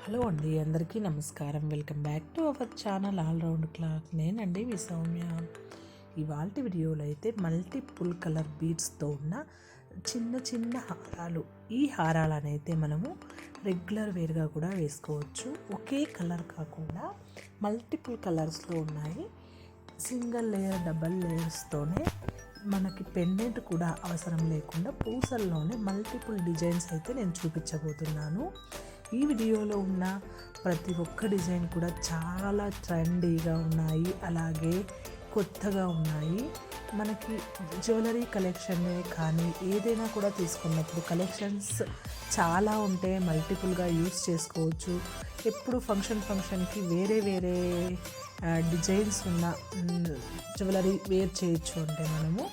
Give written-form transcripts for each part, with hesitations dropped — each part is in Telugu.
హలో అండి, అందరికీ నమస్కారం. Welcome back to our channel all round clock. నేనండి మీ సౌమ్య. ఇవాళ వీడియోలో అయితే మల్టిపుల్ కలర్ బీడ్స్తో ఉన్న చిన్న చిన్న హారాలు. ఈ హారాలను అయితే మనము రెగ్యులర్ వేర్గా కూడా వేసుకోవచ్చు. ఒకే కలర్ కాకుండా మల్టిపుల్ కలర్స్లో ఉన్నాయి. సింగిల్ లేయర్, డబల్ లేయర్స్తోనే మనకి పెండెంట్ కూడా అవసరం లేకుండా పూసల్లోనే మల్టిపుల్ డిజైన్స్ అయితే నేను చూపించబోతున్నాను. ఈ వీడియోలో ఉన్న ప్రతి ఒక్క డిజైన్ కూడా చాలా ట్రెండీగా ఉన్నాయి, అలాగే కొత్తగా ఉన్నాయి. మనకి జ్యువెలరీ కలెక్షనే కానీ ఏదైనా కూడా తీసుకున్నప్పుడు కలెక్షన్స్ చాలా ఉంటే మల్టిపుల్గా యూస్ చేసుకోవచ్చు. ఎప్పుడు ఫంక్షన్కి వేరే వేరే డిజైన్స్ ఉన్న జ్యువెలరీ వేర్ చేయొచ్చు అంటే మనము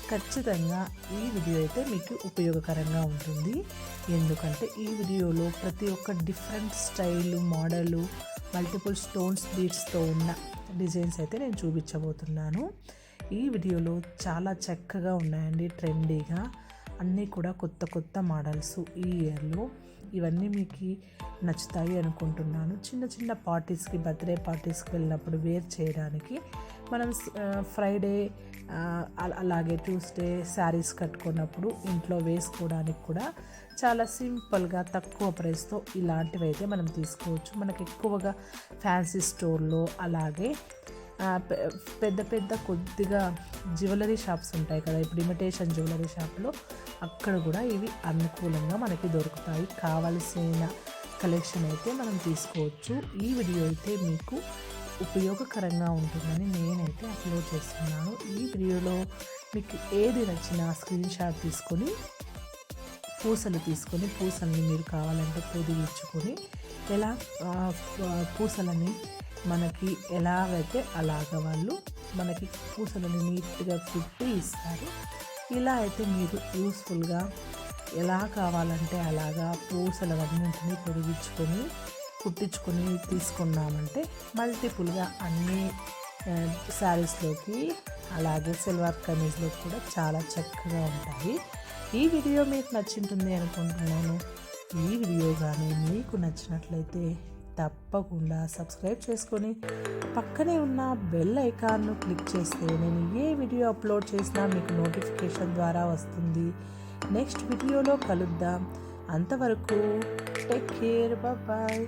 ఖచ్చితంగా ఈ వీడియో అయితే మీకు ఉపయోగకరంగా ఉంటుంది. ఎందుకంటే ఈ వీడియోలో ప్రతి ఒక్క different style, model, multiple stones బీడ్స్తో ఉన్న డిజైన్స్ అయితే నేను చూపించబోతున్నాను. ఈ వీడియోలో చాలా చక్కగా ఉన్నాయండి, ట్రెండీగా అన్నీ కూడా కొత్త కొత్త మోడల్స్ ఈ ఇయర్లో. ఇవన్నీ మీకు నచ్చుతాయి అనుకుంటున్నాను. చిన్న చిన్న పార్టీస్కి, బర్త్డే పార్టీస్కి వెళ్ళినప్పుడు వేర్ చేయడానికి మనం ఫ్రైడే అలాగే ట్యూస్డే శారీస్ కట్టుకున్నప్పుడు ఇంట్లో వేసుకోవడానికి కూడా చాలా సింపుల్గా తక్కువ ప్రైస్తో ఇలాంటివి అయితే మనం తీసుకోవచ్చు. మనకి ఎక్కువగా ఫ్యాన్సీ స్టోర్లో అలాగే పెద్ద పెద్ద కొద్దిగా జ్యువెలరీ షాప్స్ ఉంటాయి కదా, ఇప్పుడు ఇమిటేషన్ జ్యువెలరీ షాప్లో అక్కడ కూడా ఇవి అనుకూలంగా మనకి దొరుకుతాయి. కావలసిన కలెక్షన్ అయితే మనం తీసుకోవచ్చు. ఈ వీడియో అయితే మీకు ఉపయోగకరంగా ఉంటుందని నేనైతే అప్లోడ్ చేస్తున్నాను. ఈ వీడియోలో మీకు ఏది నచ్చినా స్క్రీన్ షాట్ తీసుకొని పూసల్ని మీరు కావాలంటే పొదిగించుకొని ఎలా పూసలని మనకి ఎలాగైతే అలాగ వాళ్ళు మనకి పూసలని నీట్గా కుట్టి ఇస్తారు. ఇలా అయితే మీరు యూస్ఫుల్గా ఎలా కావాలంటే అలాగా పూసలన్నింటినీ పొదిగించుకొని కుట్టించుకొని తీసుకున్నామంటే మల్టిపుల్గా అన్ని శారీస్లోకి అలాగే సిల్వర్ కమీజ్లోకి కూడా చాలా చక్కగా ఉంటాయి. ఈ వీడియో మీకు నచ్చింటుంది అనుకుంటున్నాను. ఈ వీడియో కానీ మీకు నచ్చినట్లయితే తప్పకుండా సబ్స్క్రైబ్ చేసుకొని పక్కనే ఉన్న బెల్ ఐకాన్ను క్లిక్ చేస్తే నేను ఏ వీడియో అప్లోడ్ చేసినా మీకు నోటిఫికేషన్ ద్వారా వస్తుంది. నెక్స్ట్ వీడియోలో కలుద్దాం. అంతవరకు టేక్ కేర్, బాయ్.